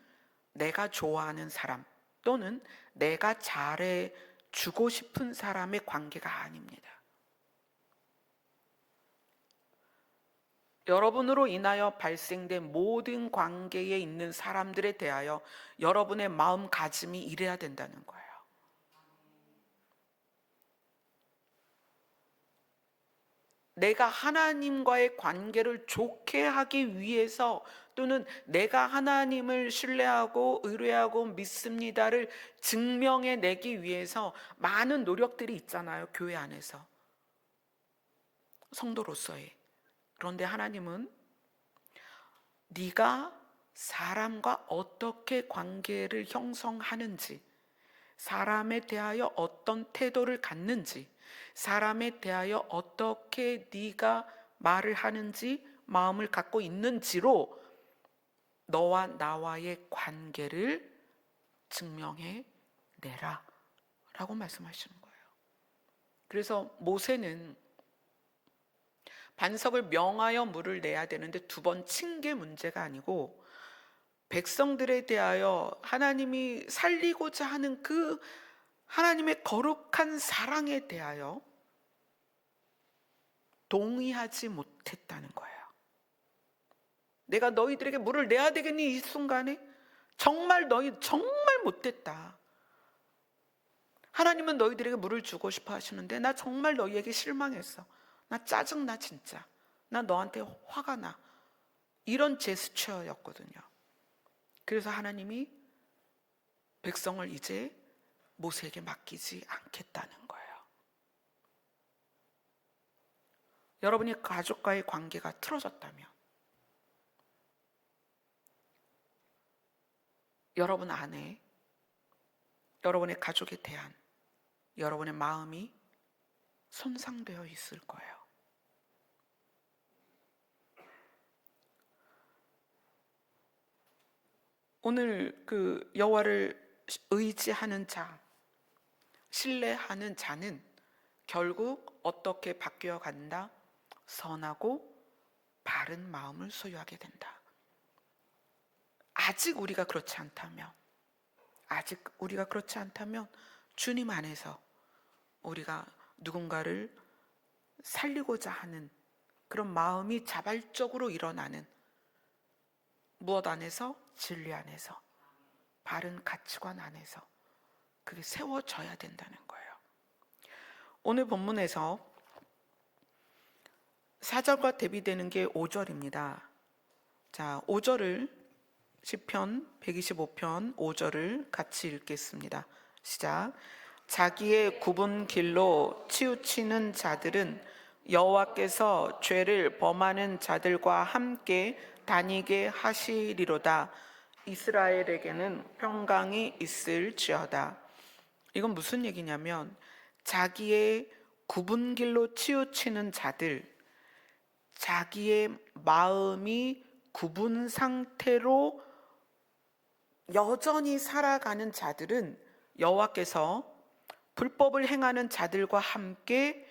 내가 좋아하는 사람 또는 내가 잘해 주고 싶은 사람의 관계가 아닙니다. 여러분으로 인하여 발생된 모든 관계에 있는 사람들에 대하여 여러분의 마음가짐이 이래야 된다는 거예요. 내가 하나님과의 관계를 좋게 하기 위해서 또는 내가 하나님을 신뢰하고 의뢰하고 믿습니다를 증명해내기 위해서 많은 노력들이 있잖아요. 교회 안에서 성도로서의. 그런데 하나님은 네가 사람과 어떻게 관계를 형성하는지, 사람에 대하여 어떤 태도를 갖는지, 사람에 대하여 어떻게 네가 말을 하는지, 마음을 갖고 있는지로 너와 나와의 관계를 증명해 내라 라고 말씀하시는 거예요. 그래서 모세는 반석을 명하여 물을 내야 되는데 두 번 친 게 문제가 아니고 백성들에 대하여 하나님이 살리고자 하는 그 하나님의 거룩한 사랑에 대하여 동의하지 못했다는 거예요. 내가 너희들에게 물을 내야 되겠니? 이 순간에 정말 못됐다. 하나님은 너희들에게 물을 주고 싶어 하시는데 나 정말 너희에게 실망했어. 나 짜증나 진짜. 나 너한테 화가 나. 이런 제스처였거든요. 그래서 하나님이 백성을 이제 모세에게 맡기지 않겠다는 거예요. 여러분이 가족과의 관계가 틀어졌다면 여러분 안에 여러분의 가족에 대한 여러분의 마음이 손상되어 있을 거예요. 오늘 그 여호와를 의지하는 자, 신뢰하는 자는 결국 어떻게 바뀌어 간다? 선하고 바른 마음을 소유하게 된다. 아직 우리가 그렇지 않다면 주님 안에서 우리가 누군가를 살리고자 하는 그런 마음이 자발적으로 일어나는, 무엇 안에서? 진리 안에서, 바른 가치관 안에서 그게 세워져야 된다는 거예요. 오늘 본문에서 4절과 대비되는 게 5절입니다. 자, 5절을 시편 125편 5절을 같이 읽겠습니다. 시작. 자기의 굽은 길로 치우치는 자들은 여호와께서 죄를 범하는 자들과 함께 다니게 하시리로다. 이스라엘에게는 평강이 있을지어다. 이건 무슨 얘기냐면, 자기의 굽은 길로 치우치는 자들, 자기의 마음이 굽은 상태로 여전히 살아가는 자들은 여호와께서 불법을 행하는 자들과 함께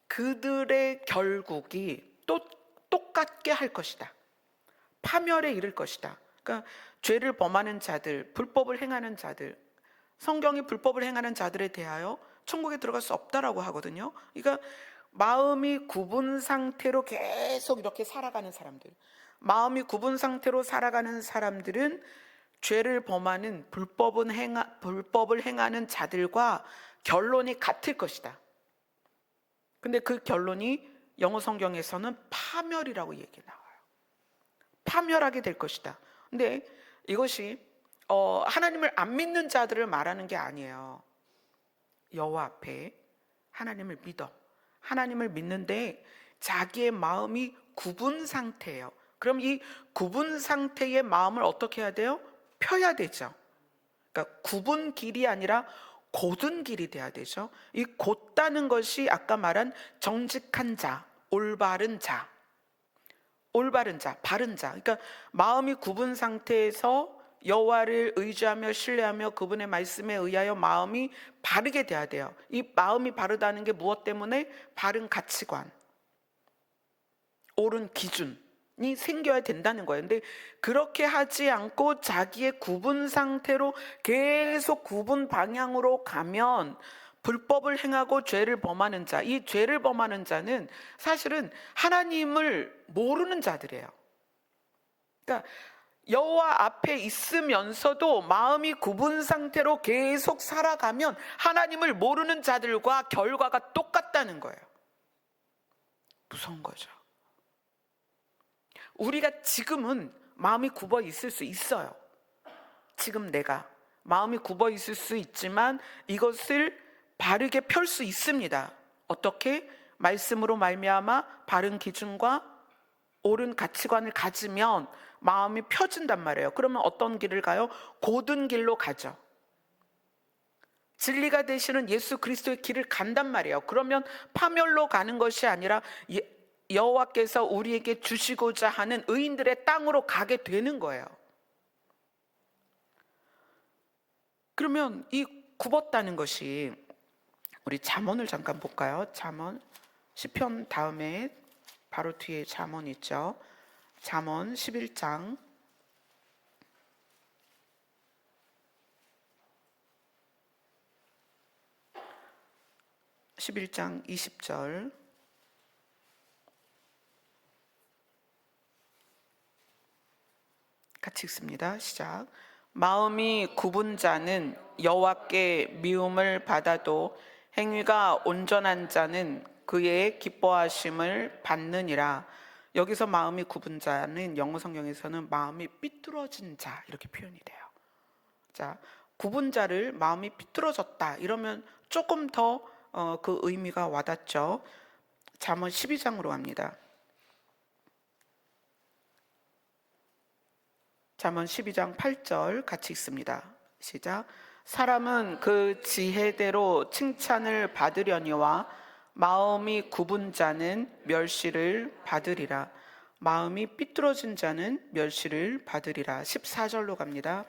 그들의 결국이 또 똑같게 할 것이다. 파멸에 이를 것이다. 그러니까 죄를 범하는 자들, 불법을 행하는 자들, 성경이 불법을 행하는 자들에 대하여 천국에 들어갈 수 없다라고 하거든요. 그러니까 마음이 굽은 상태로 계속 이렇게 살아가는 사람들, 마음이 굽은 상태로 살아가는 사람들은 죄를 범하는 불법을 행하는 자들과 결론이 같을 것이다. 근데 그 결론이 영어 성경에서는 파멸이라고 얘기 나와요. 파멸하게 될 것이다. 근데 이것이 하나님을 안 믿는 자들을 말하는 게 아니에요. 여호와 앞에 하나님을 믿어. 하나님을 믿는데 자기의 마음이 굽은 상태예요. 그럼 이 굽은 상태의 마음을 어떻게 해야 돼요? 펴야 되죠. 그러니까 굽은 길이 아니라 곧은 길이 돼야 되죠. 이 곧다는 것이 아까 말한 정직한 자, 올바른 자, 바른 자. 그러니까 마음이 굽은 상태에서 여호와를 의지하며 신뢰하며 그분의 말씀에 의하여 마음이 바르게 돼야 돼요. 이 마음이 바르다는 게 무엇 때문에? 바른 가치관, 옳은 기준이 생겨야 된다는 거예요. 근데 그렇게 하지 않고 자기의 굽은 상태로 계속 굽은 방향으로 가면 불법을 행하고 죄를 범하는 자, 이 죄를 범하는 자는 사실은 하나님을 모르는 자들이에요. 그러니까 여호와 앞에 있으면서도 마음이 굽은 상태로 계속 살아가면 하나님을 모르는 자들과 결과가 똑같다는 거예요. 무서운 거죠. 우리가 지금은 마음이 굽어 있을 수 있어요. 지금 내가 마음이 굽어 있을 수 있지만 이것을 바르게 펼 수 있습니다. 어떻게? 말씀으로 말미암아 바른 기준과 옳은 가치관을 가지면 마음이 펴진단 말이에요. 그러면 어떤 길을 가요? 곧은 길로 가죠. 진리가 되시는 예수 그리스도의 길을 간단 말이에요. 그러면 파멸로 가는 것이 아니라 여호와께서 우리에게 주시고자 하는 의인들의 땅으로 가게 되는 거예요. 그러면 이 굽었다는 것이, 우리 잠언을 잠깐 볼까요? 잠언, 시편 다음에 바로 뒤에 잠언 있죠. 잠언 11장 20절 같이 읽습니다. 시작. 마음이 굽은 자는 여호와께 미움을 받아도 행위가 온전한 자는 그의 기뻐하심을 받느니라. 여기서 마음이 굽은 자는 영어 성경에서는 마음이 삐뚤어진 자 이렇게 표현이 돼요. 자, 굽은 자를 마음이 삐뚤어졌다 이러면 조금 더 그 의미가 와닿죠. 잠언 12장으로 갑니다. 잠언 12장 8절 같이 읽습니다. 시작. 사람은 그 지혜대로 칭찬을 받으려니와 마음이 굽은 자는 멸시를 받으리라. 마음이 삐뚤어진 자는 멸시를 받으리라. 14절로 갑니다.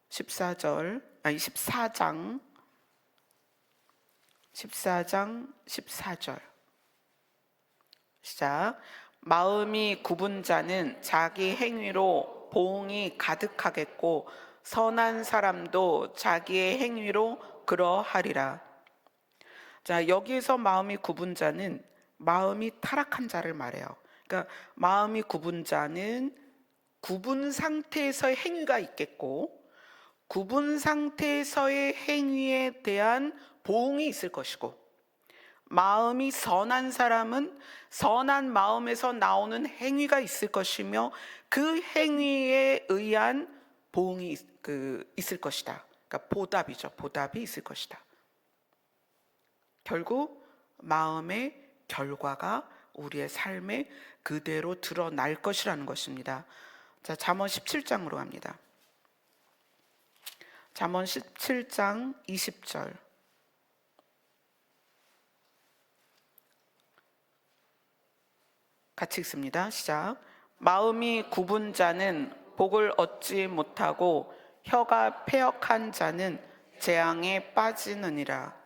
14장 14절 시작. 마음이 굽은 자는 자기 행위로 보응이 가득하겠고 선한 사람도 자기의 행위로 그러하리라. 자, 여기에서 마음이 굽은 자는 마음이 타락한 자를 말해요. 그러니까 마음이 굽은 자는 굽은 상태에서의 행위가 있겠고 굽은 상태에서의 행위에 대한 보응이 있을 것이고, 마음이 선한 사람은 선한 마음에서 나오는 행위가 있을 것이며 그 행위에 의한 보응이 있을 것이다. 그러니까 보답이죠. 보답이 있을 것이다. 결국 마음의 결과가 우리의 삶에 그대로 드러날 것이라는 것입니다. 자, 잠언 17장으로 갑니다. 잠언 17장 20절. 같이 읽습니다. 시작. 마음이 굽은 자는 복을 얻지 못하고 혀가 패역한 자는 재앙에 빠지느니라.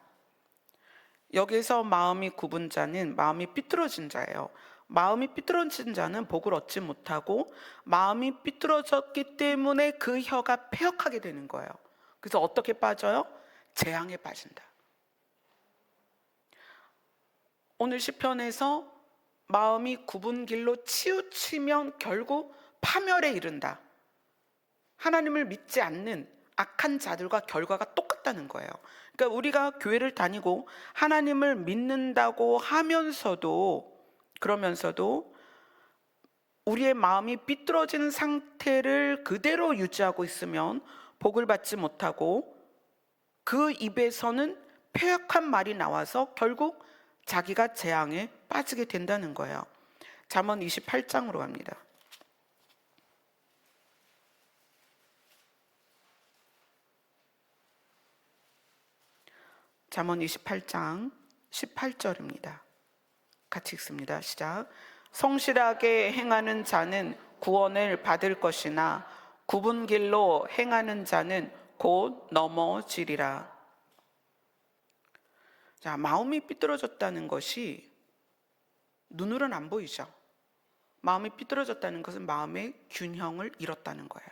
여기서 마음이 굽은 자는 마음이 삐뚤어진 자예요. 마음이 삐뚤어진 자는 복을 얻지 못하고 마음이 삐뚤어졌기 때문에 그 혀가 패역하게 되는 거예요. 그래서 어떻게 빠져요? 재앙에 빠진다. 오늘 시편에서 마음이 굽은 길로 치우치면 결국 파멸에 이른다. 하나님을 믿지 않는 악한 자들과 결과가 똑같다는 거예요. 그러니까 우리가 교회를 다니고 하나님을 믿는다고 하면서도 그러면서도 우리의 마음이 삐뚤어진 상태를 그대로 유지하고 있으면 복을 받지 못하고 그 입에서는 패역한 말이 나와서 결국 자기가 재앙에 빠지게 된다는 거예요. 잠언 28장으로 갑니다. 잠언 28장 18절입니다. 같이 읽습니다. 시작. 성실하게 행하는 자는 구원을 받을 것이나 굽은 길로 행하는 자는 곧 넘어지리라. 자, 마음이 삐뚤어졌다는 것이 눈으로는 안 보이죠. 마음이 삐뚤어졌다는 것은 마음의 균형을 잃었다는 거예요.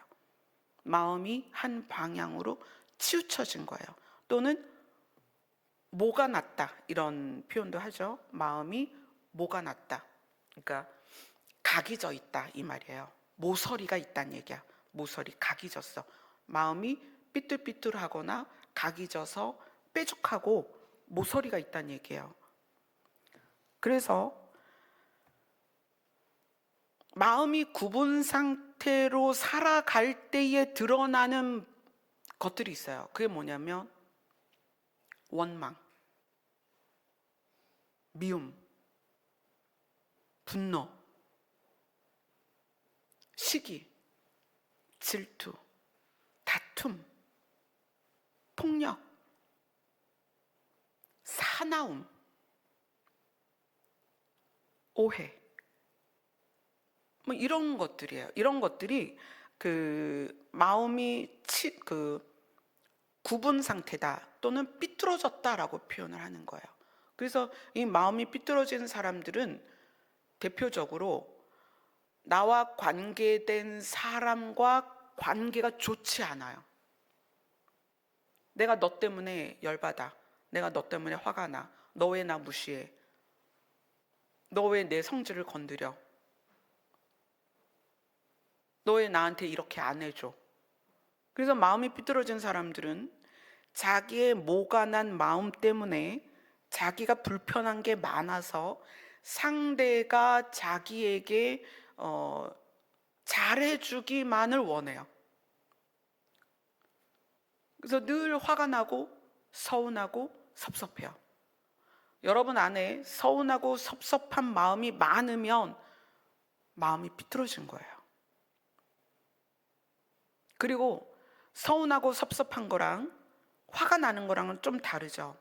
마음이 한 방향으로 치우쳐진 거예요. 또는 모가 났다, 이런 표현도 하죠. 마음이 모가 났다. 그러니까 각이 져 있다, 이 말이에요. 모서리가 있다는 얘기야. 모서리, 각이 졌어. 마음이 삐뚤삐뚤하거나 각이 져서 뾰족하고 모서리가 있다는 얘기예요. 그래서 마음이 굽은 상태로 살아갈 때에 드러나는 것들이 있어요. 그게 뭐냐면 원망, 미움, 분노, 시기, 질투, 다툼, 폭력, 사나움, 오해, 뭐 이런 것들이에요. 이런 것들이 마음이 굽은 상태다 또는 삐뚤어졌다라고 표현을 하는 거예요. 그래서 이 마음이 삐뚤어진 사람들은 대표적으로 나와 관계된 사람과 관계가 좋지 않아요. 내가 너 때문에 열받아. 내가 너 때문에 화가 나. 너 왜 나 무시해? 너 왜 내 성질을 건드려? 너 왜 나한테 이렇게 안 해줘? 그래서 마음이 삐뚤어진 사람들은 자기의 모가 난 마음 때문에 자기가 불편한 게 많아서 상대가 자기에게 잘해주기만을 원해요. 그래서 늘 화가 나고 서운하고 섭섭해요. 여러분 안에 서운하고 섭섭한 마음이 많으면 마음이 삐뚤어진 거예요. 그리고 서운하고 섭섭한 거랑 화가 나는 거랑은 좀 다르죠.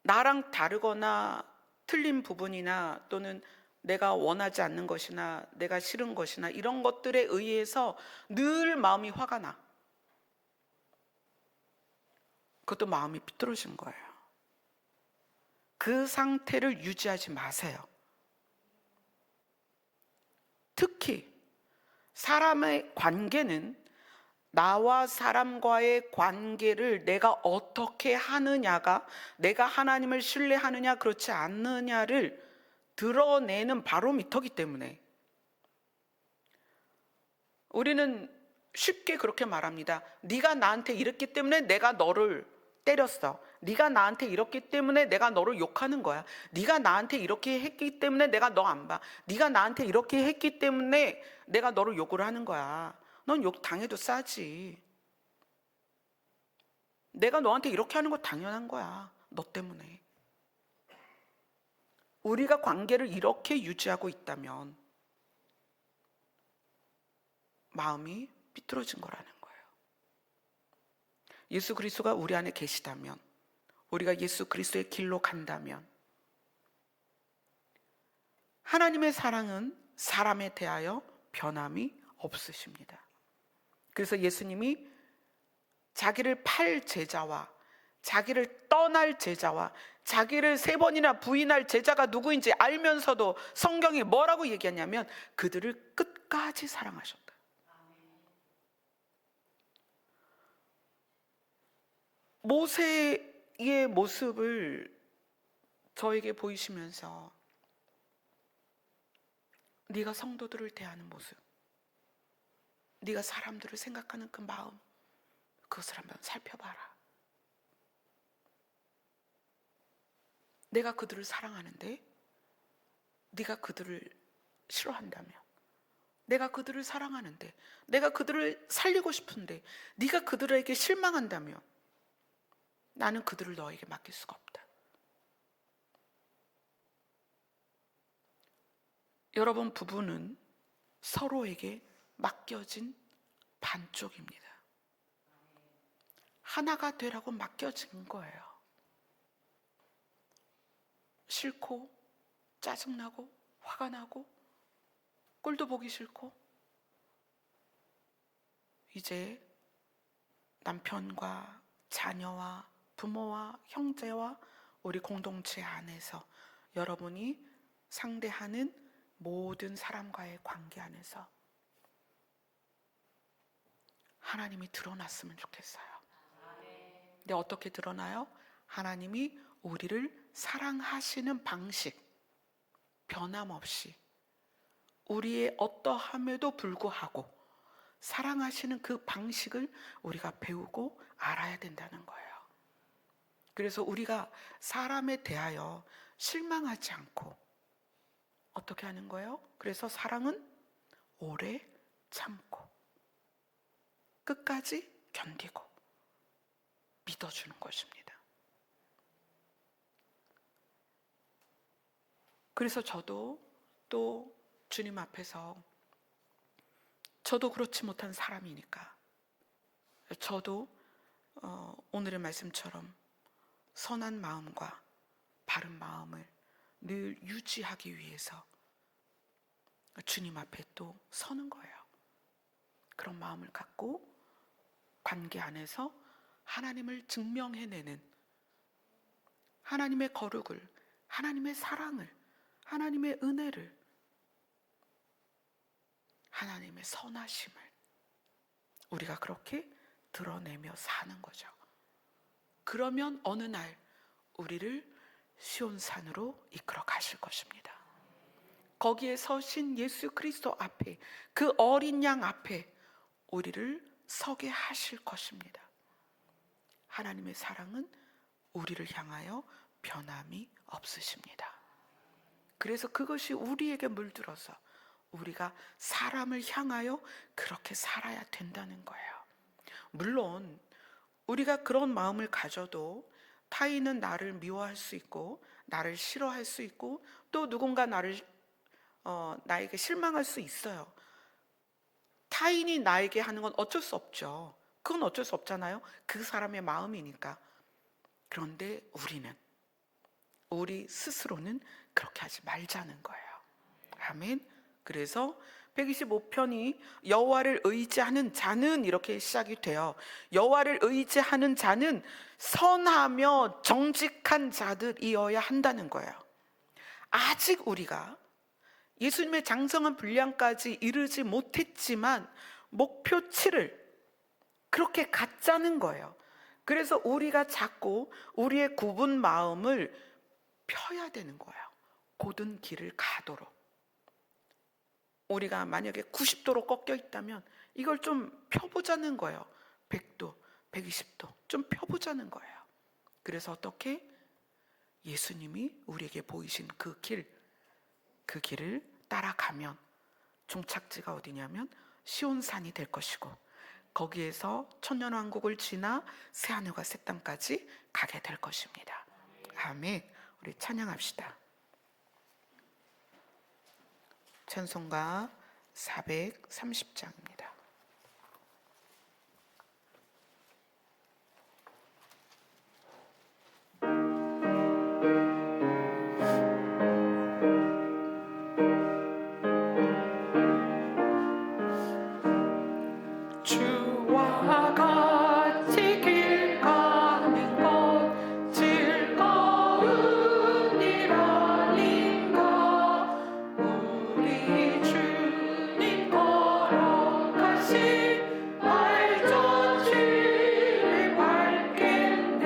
나랑 다르거나 틀린 부분이나 또는 내가 원하지 않는 것이나 내가 싫은 것이나 이런 것들에 의해서 늘 마음이 화가 나. 그것도 마음이 삐뚤어진 거예요. 그 상태를 유지하지 마세요. 특히 사람의 관계는 나와 사람과의 관계를 내가 어떻게 하느냐가 내가 하나님을 신뢰하느냐 그렇지 않느냐를 드러내는 바로미터이기 때문에 우리는 쉽게 그렇게 말합니다. 네가 나한테 이랬기 때문에 내가 너를 때렸어. 네가 나한테 이렇기 때문에 내가 너를 욕하는 거야. 네가 나한테 이렇게 했기 때문에 내가 너 안 봐. 네가 나한테 이렇게 했기 때문에 내가 너를 욕을 하는 거야. 넌 욕 당해도 싸지. 내가 너한테 이렇게 하는 거 당연한 거야. 너 때문에. 우리가 관계를 이렇게 유지하고 있다면 마음이 삐뚤어진 거라는 거예요. 예수 그리스도가 우리 안에 계시다면, 우리가 예수 그리스도의 길로 간다면, 하나님의 사랑은 사람에 대하여 변함이 없으십니다. 그래서 예수님이 자기를 팔 제자와 자기를 떠날 제자와 자기를 3번이나 부인할 제자가 누구인지 알면서도 성경이 뭐라고 얘기하냐면 그들을 끝까지 사랑하셨다. 모세의 모습을 저에게 보이시면서 네가 성도들을 대하는 모습, 네가 사람들을 생각하는 그 마음, 그것을 한번 살펴봐라. 내가 그들을 사랑하는데 네가 그들을 싫어한다면, 내가 그들을 사랑하는데 내가 그들을 살리고 싶은데 네가 그들에게 실망한다면 나는 그들을 너에게 맡길 수가 없다. 여러분, 부부는 서로에게 맡겨진 반쪽입니다. 하나가 되라고 맡겨진 거예요. 싫고 짜증나고 화가 나고 꼴도 보기 싫고 이제 남편과 자녀와 부모와 형제와 우리 공동체 안에서 여러분이 상대하는 모든 사람과의 관계 안에서 하나님이 드러났으면 좋겠어요. 근데 어떻게 드러나요? 하나님이 우리를 사랑하시는 방식, 변함없이 우리의 어떠함에도 불구하고 사랑하시는 그 방식을 우리가 배우고 알아야 된다는 거예요. 그래서 우리가 사람에 대하여 실망하지 않고 어떻게 하는 거예요? 그래서 사랑은 오래 참고 끝까지 견디고 믿어주는 것입니다. 그래서 저도 또 주님 앞에서 저도 그렇지 못한 사람이니까 저도 오늘의 말씀처럼 선한 마음과 바른 마음을 늘 유지하기 위해서 주님 앞에 또 서는 거예요. 그런 마음을 갖고 관계 안에서 하나님을 증명해내는, 하나님의 거룩을, 하나님의 사랑을, 하나님의 은혜를, 하나님의 선하심을 우리가 그렇게 드러내며 사는 거죠. 그러면 어느 날 우리를 시온산으로 이끌어 가실 것입니다. 거기에 서신 예수 그리스도 앞에, 그 어린 양 앞에 우리를 서게 하실 것입니다. 하나님의 사랑은 우리를 향하여 변함이 없으십니다. 그래서 그것이 우리에게 물들어서 우리가 사람을 향하여 그렇게 살아야 된다는 거예요. 물론 우리가 그런 마음을 가져도 타인은 나를 미워할 수 있고 나를 싫어할 수 있고 또 누군가 나에게 실망할 수 있어요. 타인이 나에게 하는 건 어쩔 수 없죠. 그건 어쩔 수 없잖아요. 그 사람의 마음이니까. 그런데 우리 스스로는 그렇게 하지 말자는 거예요. 아멘. 그래서 125편이 여호와를 의지하는 자는 이렇게 시작이 돼요. 여호와를 의지하는 자는 선하며 정직한 자들이어야 한다는 거예요. 아직 우리가 예수님의 장성한 분량까지 이르지 못했지만 목표치를 그렇게 갖자는 거예요. 그래서 우리가 자꾸 우리의 굽은 마음을 펴야 되는 거예요. 곧은 길을 가도록. 우리가 만약에 90도로 꺾여 있다면 이걸 좀 펴보자는 거예요. 100도, 120도 좀 펴보자는 거예요. 그래서 어떻게? 예수님이 우리에게 보이신 그 길을 따라가면 종착지가 어디냐면 시온산이 될 것이고, 거기에서 천년왕국을 지나 새하늘과 새 땅까지 가게 될 것입니다. 아멘. 우리 찬양합시다. 찬송가 430장입니다. 주와 같이 길 가는 것 즐거운 일 아닌가. 우리 주님 걸어가신 발자취를 밟겠네.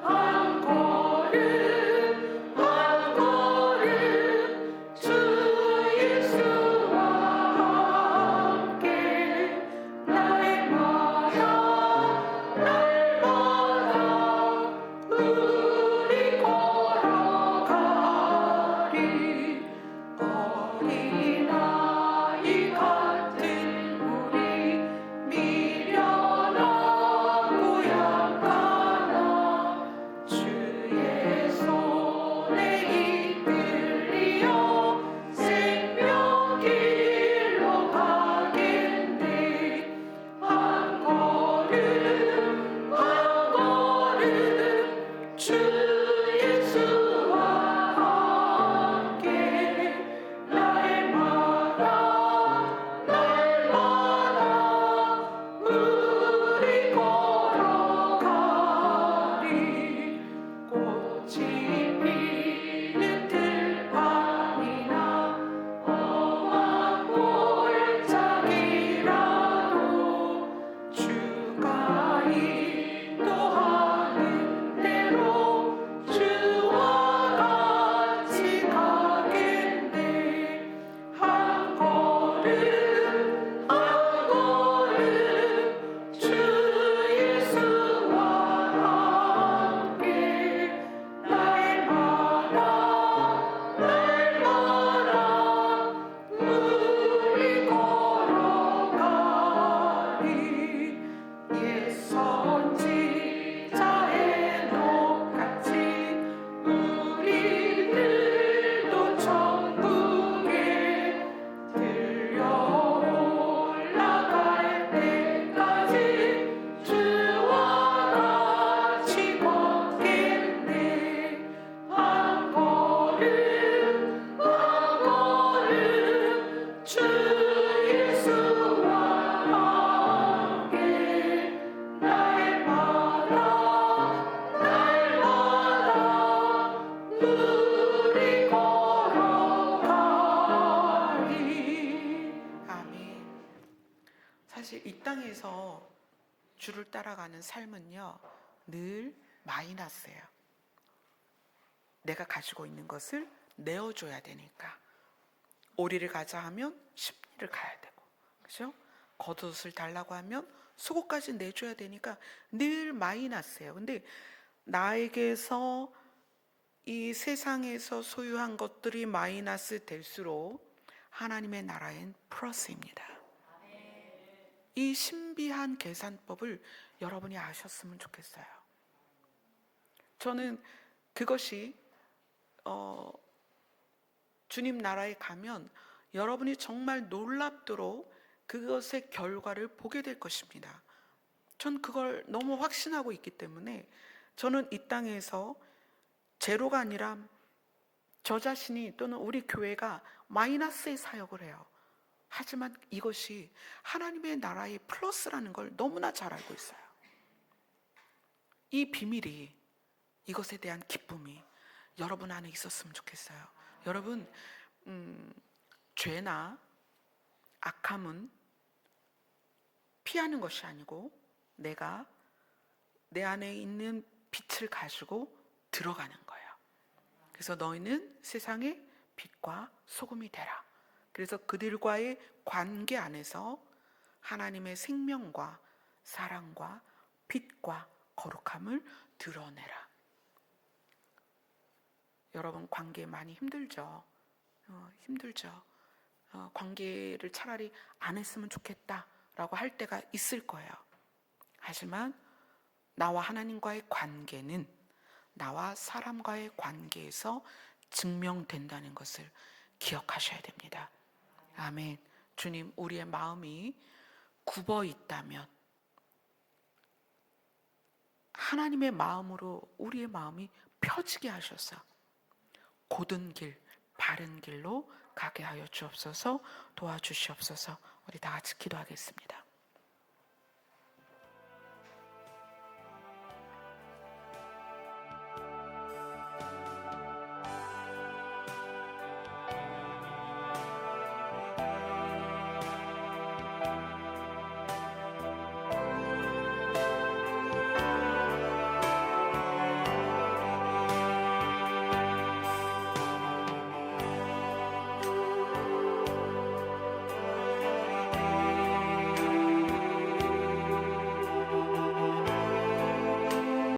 한 걸음 한 걸음 주 예수와 함께 날마다 우리 걸어가리. 어린아이 같은 우리 미련하고 약하나 주의 손에 이끌리어 생명길로 가겠네. 한 걸음 한 걸음 주 예수와 함께 날마다 우리 걸어가리. 꽃이 피는 들판이나 험한 골짜기라도 주가 인도하는 대로 주와 같이 가겠네. 한 걸음 한 걸음 주 예수와 함께 날마다 우리 걸어가리. 옛 선지자의 녹같이 우리들도 천국에 들려 올라갈 때까지 주와 같이 걷겠네. 한 걸음 한 걸음 주 예수와 함께 날마다 우리 걸어가리. 아멘. 사실 이 땅에서 주를 따라가는 삶은요, 늘 마이너스예요. 내가 가지고 있는 것을 내어줘야 되니까. 오리를 가자 하면 십리를 가야 되고, 그죠? 겉옷을 달라고 하면 속옷까지 내줘야 되니까 늘 마이너스예요. 근데 나에게서 이 세상에서 소유한 것들이 마이너스 될수록 하나님의 나라엔 플러스입니다. 이 신비한 계산법을 여러분이 아셨으면 좋겠어요. 저는 그것이 주님 나라에 가면 여러분이 정말 놀랍도록 그것의 결과를 보게 될 것입니다. 전 그걸 너무 확신하고 있기 때문에 저는 이 땅에서 제로가 아니라 저 자신이 또는 우리 교회가 마이너스의 사역을 해요. 하지만 이것이 하나님의 나라의 플러스라는 걸 너무나 잘 알고 있어요. 이 비밀이, 이것에 대한 기쁨이 여러분 안에 있었으면 좋겠어요. 여러분, 죄나 악함은 피하는 것이 아니고 내가 내 안에 있는 빛을 가지고 들어가는 거예요. 그래서 너희는 세상의 빛과 소금이 되라. 그래서 그들과의 관계 안에서 하나님의 생명과 사랑과 빛과 거룩함을 드러내라. 여러분, 관계 많이 힘들죠? 힘들죠. 관계를 차라리 안 했으면 좋겠다라고 할 때가 있을 거예요. 하지만 나와 하나님과의 관계는 나와 사람과의 관계에서 증명된다는 것을 기억하셔야 됩니다. 아멘. 주님, 우리의 마음이 굽어 있다면 하나님의 마음으로 우리의 마음이 펴지게 하셔서 곧은 길, 바른 길로 가게 하여 주옵소서. 도와주시옵소서. 우리 다 같이 기도하겠습니다.